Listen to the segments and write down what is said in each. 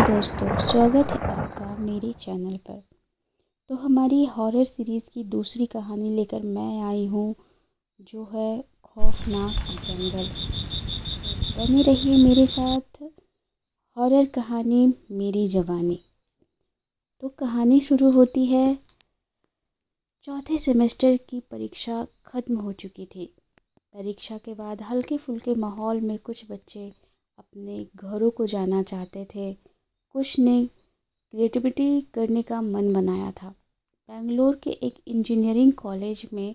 दोस्तों, स्वागत है आपका मेरे चैनल पर। तो हमारी हॉरर सीरीज़ की दूसरी कहानी लेकर मैं आई हूँ, जो है खौफनाक जंगल। तो बने रहिए मेरे साथ। हॉरर कहानी मेरी जवानी। तो कहानी शुरू होती है। चौथे सेमेस्टर की परीक्षा ख़त्म हो चुकी थी। परीक्षा के बाद हल्के फुल्के माहौल में कुछ बच्चे अपने घरों को जाना चाहते थे। कुछ ने क्रिएटिविटी करने का मन बनाया था। बेंगलोर के एक इंजीनियरिंग कॉलेज में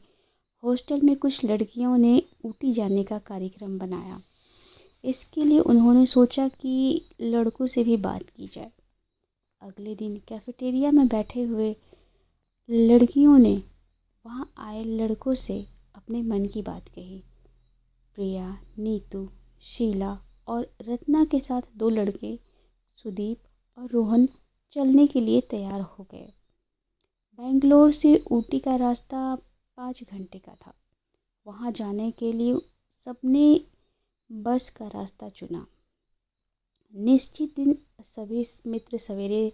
हॉस्टल में कुछ लड़कियों ने ऊटी जाने का कार्यक्रम बनाया। इसके लिए उन्होंने सोचा कि लड़कों से भी बात की जाए। अगले दिन कैफेटेरिया में बैठे हुए लड़कियों ने वहाँ आए लड़कों से अपने मन की बात कही। प्रिया, नीतू, शीला और रत्ना के साथ दो लड़के सुदीप और रोहन चलने के लिए तैयार हो गए। बेंगलोर से ऊटी का रास्ता 5 घंटे का था। वहाँ जाने के लिए सबने बस का रास्ता चुना। निश्चित दिन सभी मित्र सवेरे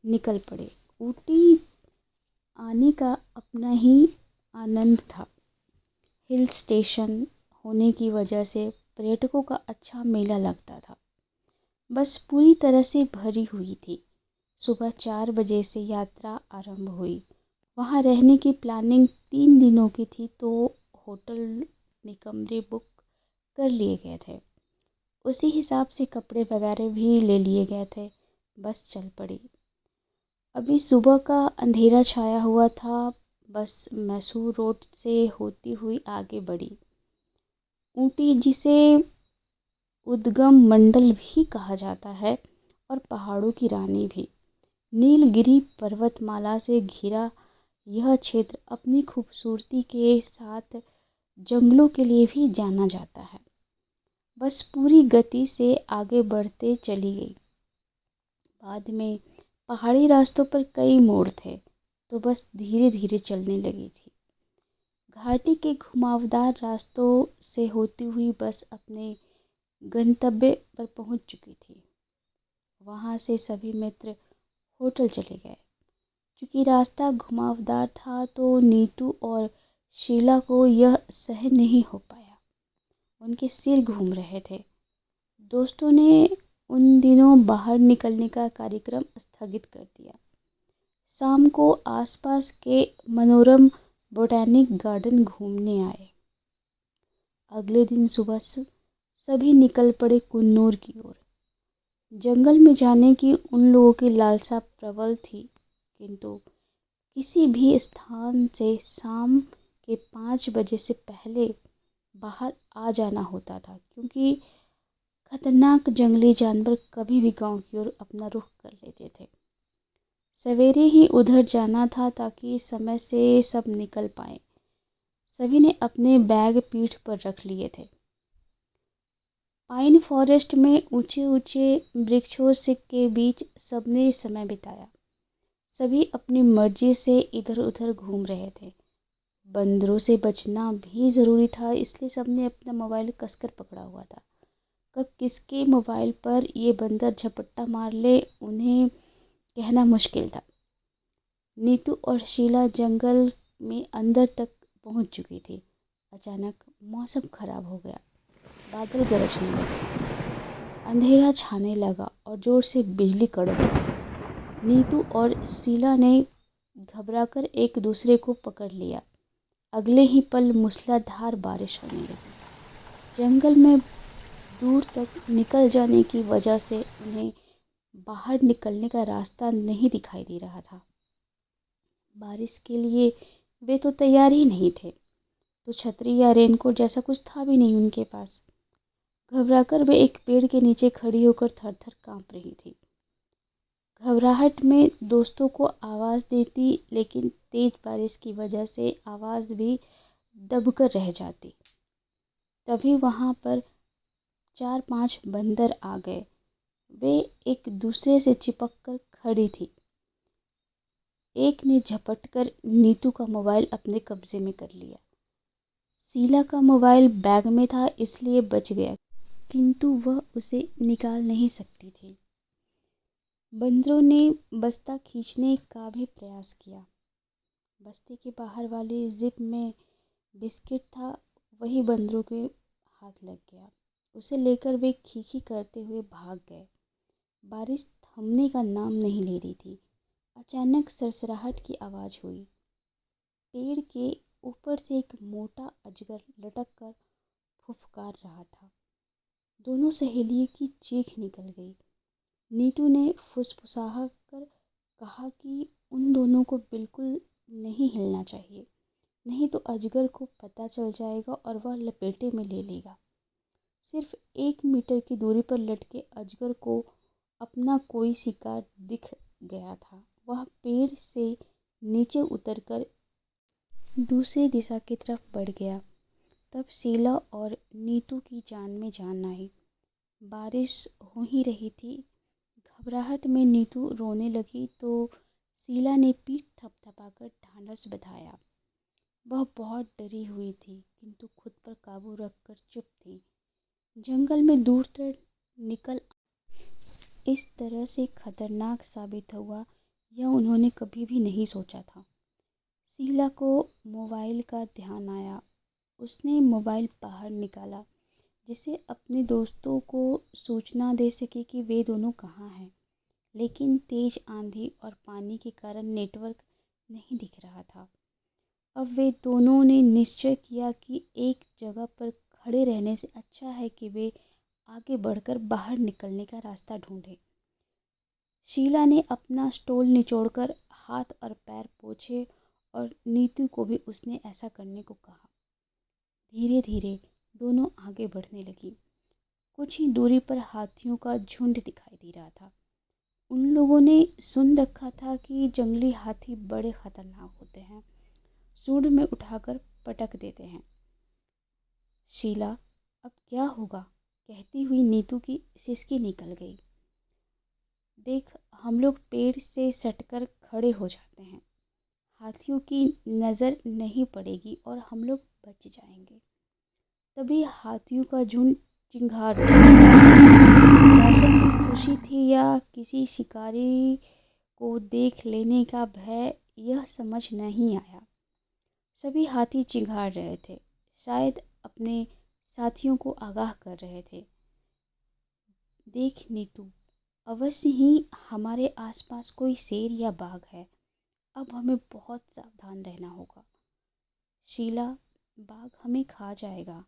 निकल पड़े। ऊटी आने का अपना ही आनंद था। हिल स्टेशन होने की वजह से पर्यटकों का अच्छा मेला लगता था। बस पूरी तरह से भरी हुई थी। सुबह 4 बजे से यात्रा आरंभ हुई। वहाँ रहने की प्लानिंग 3 दिनों की थी, तो होटल में कमरे बुक कर लिए गए थे। उसी हिसाब से कपड़े वगैरह भी ले लिए गए थे। बस चल पड़ी। अभी सुबह का अंधेरा छाया हुआ था। बस मैसूर रोड से होती हुई आगे बढ़ी। ऊटी जिसे उद्गम मंडल भी कहा जाता है और पहाड़ों की रानी भी। नीलगिरी पर्वतमाला से घिरा यह क्षेत्र अपनी खूबसूरती के साथ जंगलों के लिए भी जाना जाता है। बस पूरी गति से आगे बढ़ते चली गई। बाद में पहाड़ी रास्तों पर कई मोड़ थे, तो बस धीरे धीरे चलने लगी थी। घाटी के घुमावदार रास्तों से होती हुई बस अपने गंतव्य पर पहुंच चुकी थी। वहां से सभी मित्र होटल चले गए। क्योंकि रास्ता घुमावदार था, तो नीतू और शीला को यह सहन नहीं हो पाया। उनके सिर घूम रहे थे। दोस्तों ने उन दिनों बाहर निकलने का कार्यक्रम स्थगित कर दिया। शाम को आसपास के मनोरम बोटैनिक गार्डन घूमने आए। अगले दिन सुबह सभी निकल पड़े कुन्नूर की ओर। जंगल में जाने की उन लोगों की लालसा प्रबल थी, किंतु किसी भी स्थान से शाम के 5 बजे से पहले बाहर आ जाना होता था, क्योंकि खतरनाक जंगली जानवर कभी भी गांव की ओर अपना रुख कर लेते थे। सवेरे ही उधर जाना था ताकि समय से सब निकल पाए। सभी ने अपने बैग पीठ पर रख लिए थे। पाइन फॉरेस्ट में ऊंचे ऊंचे वृक्षों से के बीच सबने समय बिताया। सभी अपनी मर्जी से इधर उधर घूम रहे थे। बंदरों से बचना भी ज़रूरी था, इसलिए सबने अपना मोबाइल कसकर पकड़ा हुआ था। कब किसके मोबाइल पर ये बंदर झपट्टा मार ले, उन्हें कहना मुश्किल था। नीतू और शीला जंगल में अंदर तक पहुंच चुकी थी। अचानक मौसम खराब हो गया। बादल गरजने लगे, अंधेरा छाने लगा और जोर से बिजली कड़क उठी। नीतू और शीला ने घबराकर एक दूसरे को पकड़ लिया। अगले ही पल मूसलाधार बारिश होने लगी। जंगल में दूर तक निकल जाने की वजह से उन्हें बाहर निकलने का रास्ता नहीं दिखाई दे रहा था। बारिश के लिए वे तो तैयार ही नहीं थे, तो छतरी या रेनकोट जैसा कुछ था भी नहीं उनके पास। घबराकर वे एक पेड़ के नीचे खड़ी होकर थर थर कांप रही थी। घबराहट में दोस्तों को आवाज़ देती, लेकिन तेज बारिश की वजह से आवाज़ भी दबकर रह जाती। तभी वहाँ पर 4-5 बंदर आ गए। वे एक दूसरे से चिपक कर खड़ी थी। एक ने झपटकर नीतू का मोबाइल अपने कब्जे में कर लिया। शीला का मोबाइल बैग में था, इसलिए बच गया, किंतु वह उसे निकाल नहीं सकती थी। बंदरों ने बस्ता खींचने का भी प्रयास किया। बस्ते के बाहर वाली जिप में बिस्किट था, वही बंदरों के हाथ लग गया। उसे लेकर वे खी करते हुए भाग गए। बारिश थमने का नाम नहीं ले रही थी। अचानक सरसराहट की आवाज़ हुई। पेड़ के ऊपर से एक मोटा अजगर लटक कर फुफकार रहा था। दोनों सहेलियों की चीख निकल गई। नीतू ने फुसफुसा कर कहा कि उन दोनों को बिल्कुल नहीं हिलना चाहिए, नहीं तो अजगर को पता चल जाएगा और वह लपेटे में ले लेगा। सिर्फ 1 मीटर की दूरी पर लटके अजगर को अपना कोई शिकार दिख गया था। वह पेड़ से नीचे उतरकर दूसरी दिशा की तरफ बढ़ गया। तब शीला और नीतू की जान में जान आई। बारिश हो ही रही थी। घबराहट में नीतू रोने लगी तो शीला ने पीठ थपथपाकर ढांढस बंधाया। वह बहुत डरी हुई थी, किंतु खुद पर काबू रखकर चुप थी। जंगल में दूर तक निकल इस तरह से खतरनाक साबित हुआ, यह उन्होंने कभी भी नहीं सोचा था। शीला को मोबाइल का ध्यान आया। उसने मोबाइल बाहर निकाला, जिससे अपने दोस्तों को सूचना दे सके कि वे दोनों कहाँ हैं। लेकिन तेज आंधी और पानी के कारण नेटवर्क नहीं दिख रहा था। अब वे दोनों ने निश्चय किया कि एक जगह पर खड़े रहने से अच्छा है कि वे आगे बढ़कर बाहर निकलने का रास्ता ढूंढें। शीला ने अपना स्टोल निचोड़कर हाथ और पैर पोंछे और नीतू को भी उसने ऐसा करने को कहा। धीरे धीरे दोनों आगे बढ़ने लगी। कुछ ही दूरी पर हाथियों का झुंड दिखाई दे रहा था। उन लोगों ने सुन रखा था कि जंगली हाथी बड़े खतरनाक होते हैं, सूंड में उठाकर पटक देते हैं। शीला, अब क्या होगा, कहती हुई नीतू की सिसकी निकल गई। देख, हम लोग पेड़ से सटकर खड़े हो जाते हैं, हाथियों की नज़र नहीं पड़ेगी और हम लोग बच जाएंगे। तभी हाथियों का झुंड चिंगार उठा। मौसम की खुशी थी या किसी शिकारी को देख लेने का भय, यह समझ नहीं आया। सभी हाथी चिंघाड़ रहे थे, शायद अपने साथियों को आगाह कर रहे थे। देख नीतू, अवश्य ही हमारे आसपास कोई शेर या बाघ है। अब हमें बहुत सावधान रहना होगा। शीला, बाघ हमें खा जाएगा।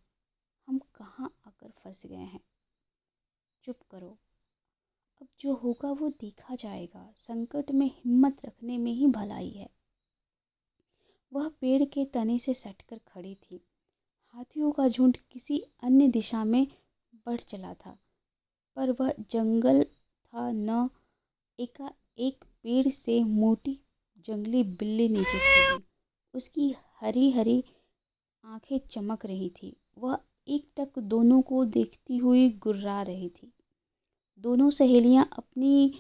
हम कहाँ आकर फंस गए हैं। चुप करो, अब जो होगा वो देखा जाएगा। संकट में हिम्मत रखने में ही भलाई है। वह पेड़ के तने से सटकर खड़ी थी। हाथियों का झुंड किसी अन्य दिशा में बढ़ चला था, पर वह जंगल था न। एकाएक पेड़ से मोटी जंगली बिल्ली नीचे कूदी। उसकी हरी हरी आंखें चमक रही थी। वह एकटक दोनों को देखती हुई गुर्रा रही थी। दोनों सहेलियां अपनी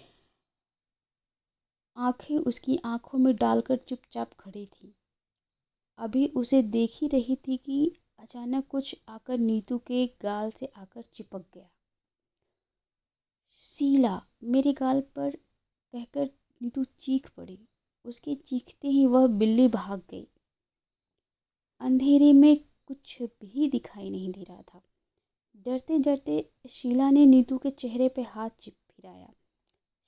आंखें उसकी आंखों में डालकर चुपचाप खड़ी थी। अभी उसे देख ही रही थी कि अचानक कुछ आकर नीतू के गाल से आकर चिपक गया। शीला, मेरे गाल पर, कहकर नीतू चीख पड़ी। उसके चीखते ही वह बिल्ली भाग गई। अंधेरे में कुछ भी दिखाई नहीं दे रहा था। डरते डरते शीला ने नीतू के चेहरे पे हाथ फिराया।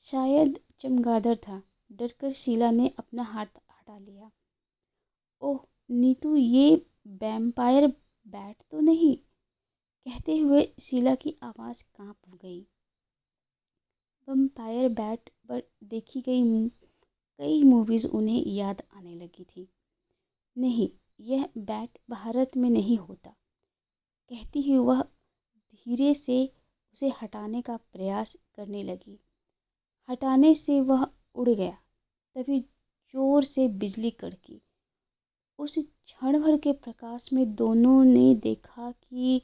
शायद चमगादड़ था। डरकर शीला ने अपना हाथ हटा लिया। ओह नीतू, ये वैम्पायर बैट तो नहीं, कहते हुए शीला की आवाज़ कांप गई। वैम्पायर बैट पर देखी गई कई मूवीज़ उन्हें याद आने लगी थी। नहीं, यह बैट भारत में नहीं होता, कहती हुई वह धीरे से उसे हटाने का प्रयास करने लगी। हटाने से वह उड़ गया। तभी जोर से बिजली कड़की। उस क्षण भर के प्रकाश में दोनों ने देखा कि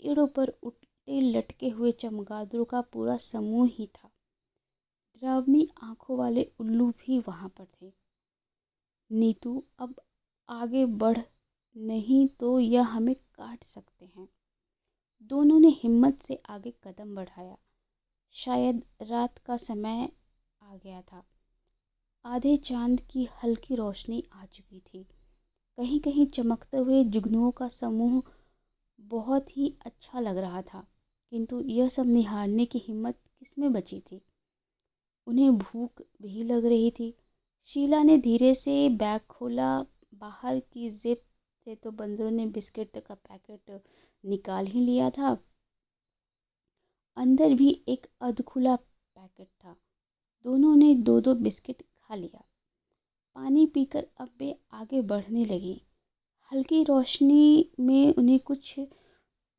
पेड़ों पर उल्टे लटके हुए चमगादड़ों का पूरा समूह ही था। डरावनी आंखों वाले उल्लू भी वहां पर थे। नीतू, अब आगे बढ़, नहीं तो यह हमें काट सकते हैं। दोनों ने हिम्मत से आगे कदम बढ़ाया। शायद रात का समय आ गया था। आधे चांद की हल्की रोशनी आ चुकी थी। कहीं कहीं चमकते हुए जुगनुओं का समूह बहुत ही अच्छा लग रहा था, किंतु यह सब निहारने की हिम्मत किसमें बची थी। उन्हें भूख भी लग रही थी। शीला ने धीरे से बैग खोला। बाहर की जिप से तो बंदरों ने बिस्किट का पैकेट निकाल ही लिया था। अंदर भी एक अधखुला पैकेट था। दोनों ने दो दो बिस्किट खा लिया। पानी पीकर अब वे आगे बढ़ने लगी। हल्की रोशनी में उन्हें कुछ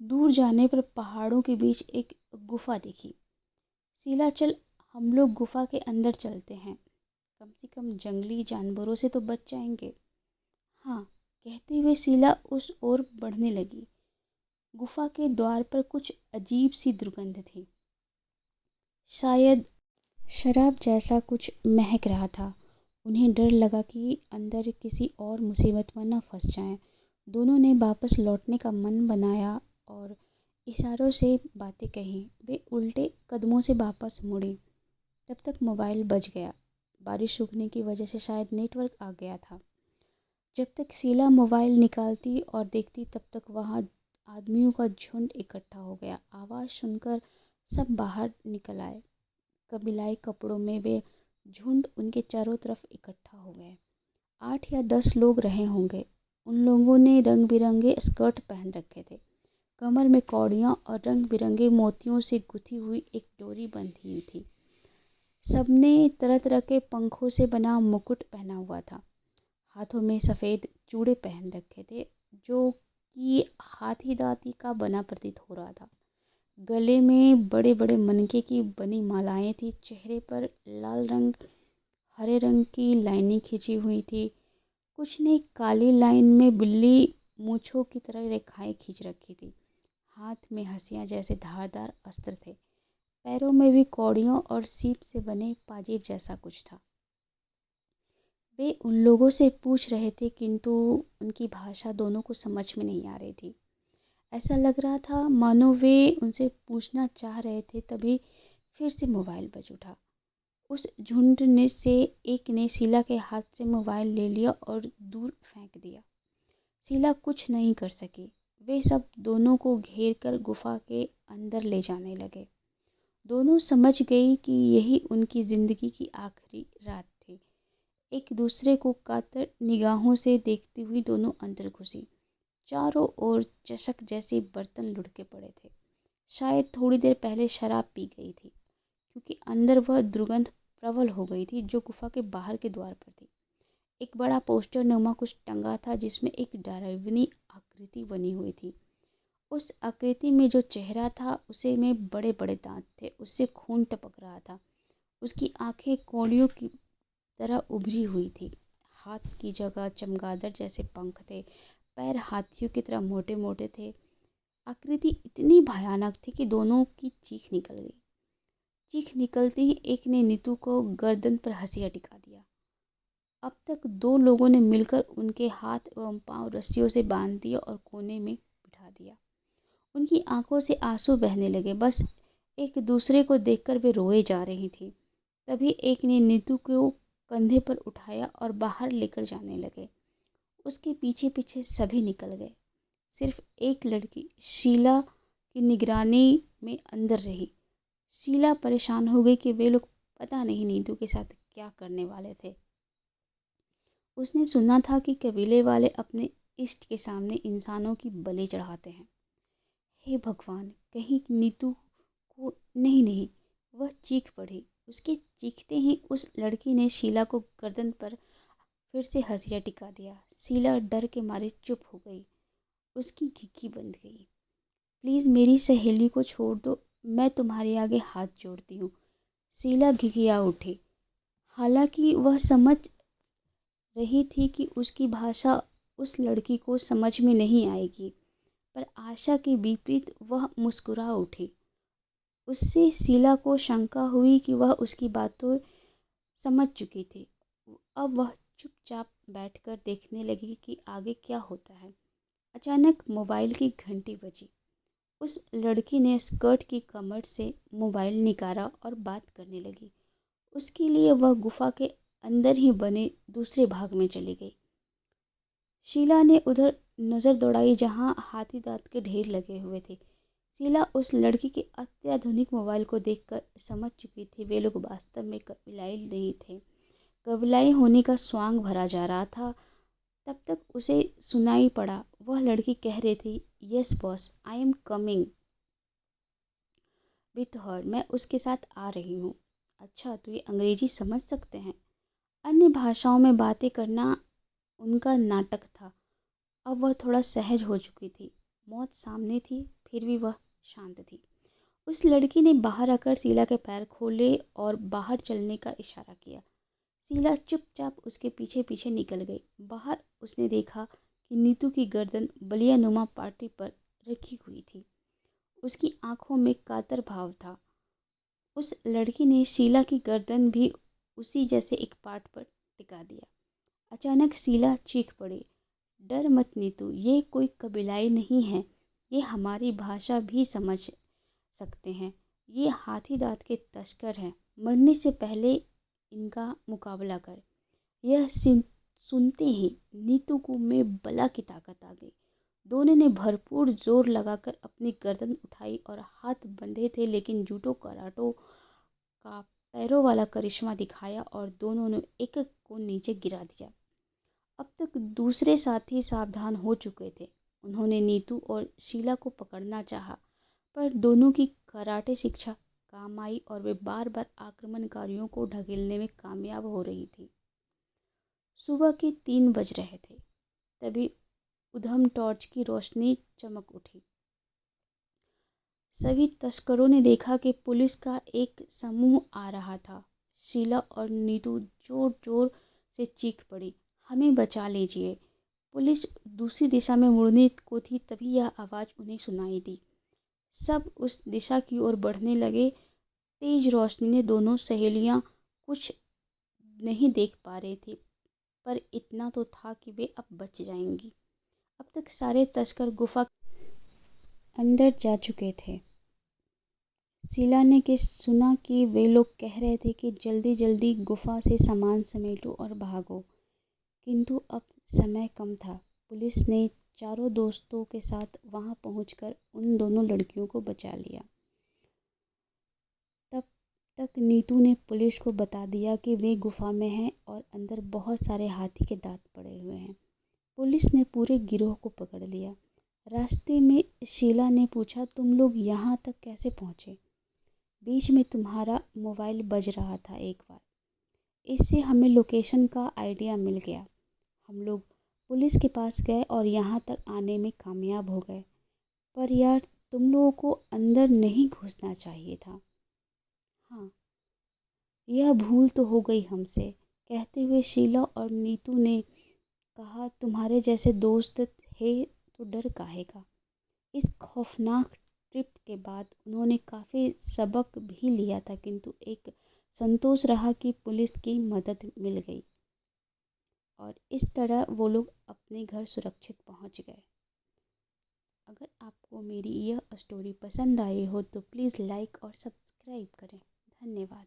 दूर जाने पर पहाड़ों के बीच एक गुफा दिखी। शीला, चल हम लोग गुफा के अंदर चलते हैं, कम से कम जंगली जानवरों से तो बच जाएंगे। हाँ, कहते हुए शीला उस ओर बढ़ने लगी। गुफा के द्वार पर कुछ अजीब सी दुर्गंध थी। शायद शराब जैसा कुछ महक रहा था। उन्हें डर लगा कि अंदर किसी और मुसीबत में न फंस जाएं। दोनों ने वापस लौटने का मन बनाया और इशारों से बातें कहीं। वे उल्टे कदमों से वापस मुड़ी। तब तक मोबाइल बज गया। बारिश रुकने की वजह से शायद नेटवर्क आ गया था। जब तक शीला मोबाइल निकालती और देखती तब तक वहाँ आदमियों का झुंड इकट्ठा हो गया। आवाज़ सुनकर सब बाहर निकल आए। कबीलाई कपड़ों में वे झुंड उनके चारों तरफ इकट्ठा हो गए। 8 या 10 लोग रहे होंगे। उन लोगों ने रंग बिरंगे स्कर्ट पहन रखे थे। कमर में कौड़ियाँ और रंग बिरंगे मोतियों से गुथी हुई एक डोरी बंधी हुई थी। सबने तरह तरह के पंखों से बना मुकुट पहना हुआ था। हाथों में सफ़ेद चूड़े पहन रखे थे जो कि हाथी दांती का बना प्रतीत हो रहा था। गले में बड़े बड़े मनके की बनी मालाएं थी। चेहरे पर लाल रंग हरे रंग की लाइनें खींची हुई थी। कुछ ने काली लाइन में बिल्ली मूंछों की तरह रेखाएं खींच रखी थी। हाथ में हंसियां जैसे धारदार अस्त्र थे। पैरों में भी कौड़ियों और सीप से बने पाजेब जैसा कुछ था। वे उन लोगों से पूछ रहे थे किंतु उनकी भाषा दोनों को समझ में नहीं आ रही थी। ऐसा लग रहा था मानो वे उनसे पूछना चाह रहे थे। तभी फिर से मोबाइल बज उठा। उस झुंड ने से एक ने शीला के हाथ से मोबाइल ले लिया और दूर फेंक दिया। शीला कुछ नहीं कर सकी। वे सब दोनों को घेर कर गुफा के अंदर ले जाने लगे। दोनों समझ गई कि यही उनकी जिंदगी की आखिरी रात थी। एक दूसरे को कातर निगाहों से देखती हुई दोनों अंदर घुसी। चारों ओर चषक जैसे बर्तन लुढ़के पड़े थे। शायद थोड़ी देर पहले शराब पी गई थी, क्योंकि अंदर वह दुर्गंध प्रबल हो गई थी जो गुफा के बाहर के द्वार पर थी। एक बड़ा पोस्टर नुमा कुछ टंगा था जिसमें एक डरावनी आकृति बनी हुई थी। उस आकृति में जो चेहरा था उसे में बड़े बड़े दांत थे। उससे खून टपक रहा था। उसकी आंखें कोड़ियों की तरह उभरी हुई थी। हाथ की जगह चमगादड़ जैसे पंख थे। पैर हाथियों की तरह मोटे मोटे थे। आकृति इतनी भयानक थी कि दोनों की चीख निकल गई। चीख निकलते ही एक ने नीतू को गर्दन पर हंसिया टिका दिया। अब तक दो लोगों ने मिलकर उनके हाथ एवं पांव रस्सियों से बांध दिए और कोने में बिठा दिया। उनकी आंखों से आंसू बहने लगे। बस एक दूसरे को देखकर वे रोए जा रही थी। तभी एक ने नीतू को कंधे पर उठाया और बाहर लेकर जाने लगे। उसके पीछे पीछे सभी निकल गए। सिर्फ एक लड़की शीला की निगरानी में अंदर रही। शीला परेशान हो गई कि वे लोग पता नहीं नीतू के साथ क्या करने वाले थे। उसने सुना था कि कबीले वाले अपने इष्ट के सामने इंसानों की बलि चढ़ाते हैं। हे भगवान, कहीं नीतू को नहीं नहीं, वह चीख पड़ी। उसके चीखते ही उस लड़की ने शीला को गर्दन पर फिर से हंसिया टिका दिया। शीला डर के मारे चुप हो गई। उसकी घिघी बंध गई। प्लीज़ मेरी सहेली को छोड़ दो, मैं तुम्हारे आगे हाथ जोड़ती हूँ। शीला घिघिया उठी। हालांकि वह समझ रही थी कि उसकी भाषा उस लड़की को समझ में नहीं आएगी, पर आशा के विपरीत वह मुस्कुरा उठी। उससे शीला को शंका हुई कि वह उसकी बातों समझ चुकी थी। अब वह चुपचाप बैठकर देखने लगी कि आगे क्या होता है। अचानक मोबाइल की घंटी बजी। उस लड़की ने स्कर्ट की कमर से मोबाइल निकाला और बात करने लगी। उसके लिए वह गुफा के अंदर ही बने दूसरे भाग में चली गई। शीला ने उधर नज़र दौड़ाई जहाँ हाथी दांत के ढेर लगे हुए थे। शीला उस लड़की के अत्याधुनिक मोबाइल को देखकर समझ चुकी थी वे लोग वास्तव में कबीलाई नहीं थे। कबीलाई होने का स्वांग भरा जा रहा था। तब तक उसे सुनाई पड़ा, वह लड़की कह रही थी, yes boss, I am coming with her, मैं उसके साथ आ रही हूँ। अच्छा, तो ये अंग्रेजी समझ सकते हैं। अन्य भाषाओं में बातें करना उनका नाटक था। अब वह थोड़ा सहज हो चुकी थी। मौत सामने थी, फिर भी वह शांत थी। उस लड़की ने बाहर आकर शीला के पैर खोले और बाहर चलने का इशारा किया। शीला चुपचाप उसके पीछे पीछे निकल गई। बाहर उसने देखा कि नीतू की गर्दन बलियानुमा पार्टी पर रखी हुई थी। उसकी आंखों में कातर भाव था। उस लड़की ने शीला की गर्दन भी उसी जैसे एक पार्ट पर टिका दिया। अचानक शीला चीख पड़ी, डर मत नीतू, ये कोई कबीलाई नहीं है। ये हमारी भाषा भी समझ सकते हैं। ये हाथी दांत के तस्कर हैं। मरने से पहले इनका मुकाबला कर। यह सुनते ही नीतू को में बला की ताकत आ गई। दोनों ने भरपूर जोर लगाकर अपनी गर्दन उठाई और हाथ बंधे थे, लेकिन जूडो कराटो का पैरों वाला करिश्मा दिखाया और दोनों ने एक एक को नीचे गिरा दिया। अब तक दूसरे साथी सावधान हो चुके थे। उन्होंने नीतू और शीला को पकड़ना चाहा, पर दोनों की कराटे शिक्षा काम आई और वे बार बार आक्रमणकारियों को ढकेलने में कामयाब हो रही थी। सुबह के 3 बज रहे थे। तभी उधम टॉर्च की रोशनी चमक उठी। सभी तस्करों ने देखा कि पुलिस का एक समूह आ रहा था। शीला और नीतू जोर जोर से चीख पड़ी, हमें बचा लीजिए। पुलिस दूसरी दिशा में मुड़ने को थी, तभी यह आवाज़ उन्हें सुनाई दी। सब उस दिशा की ओर बढ़ने लगे। तेज रोशनी ने दोनों सहेलियां कुछ नहीं देख पा रही थी, पर इतना तो था कि वे अब बच जाएंगी। अब तक सारे तस्कर गुफा अंदर जा चुके थे। शीला ने कि सुना कि वे लोग कह रहे थे कि जल्दी जल्दी गुफा से सामान समेटो और भागो, किंतु अब समय कम था। पुलिस ने चारों दोस्तों के साथ वहां पहुंचकर उन दोनों लड़कियों को बचा लिया। तब तक नीतू ने पुलिस को बता दिया कि वे गुफा में हैं और अंदर बहुत सारे हाथी के दांत पड़े हुए हैं। पुलिस ने पूरे गिरोह को पकड़ लिया। रास्ते में शीला ने पूछा, तुम लोग यहाँ तक कैसे पहुँचे? बीच में तुम्हारा मोबाइल बज रहा था एक बार, इससे हमें लोकेशन का आइडिया मिल गया। हम लोग पुलिस के पास गए और यहाँ तक आने में कामयाब हो गए। पर यार, तुम लोगों को अंदर नहीं घुसना चाहिए था। हाँ, यह भूल तो हो गई हमसे। कहते हुए शीला और नीतू ने कहा, तुम्हारे जैसे दोस्त थे तो डर काहे का। इस खौफनाक ट्रिप के बाद उन्होंने काफ़ी सबक भी लिया था, किंतु एक संतोष रहा कि पुलिस की मदद मिल गई और इस तरह वो लोग अपने घर सुरक्षित पहुंच गए। अगर आपको मेरी यह स्टोरी पसंद आई हो तो प्लीज़ लाइक और सब्सक्राइब करें। धन्यवाद।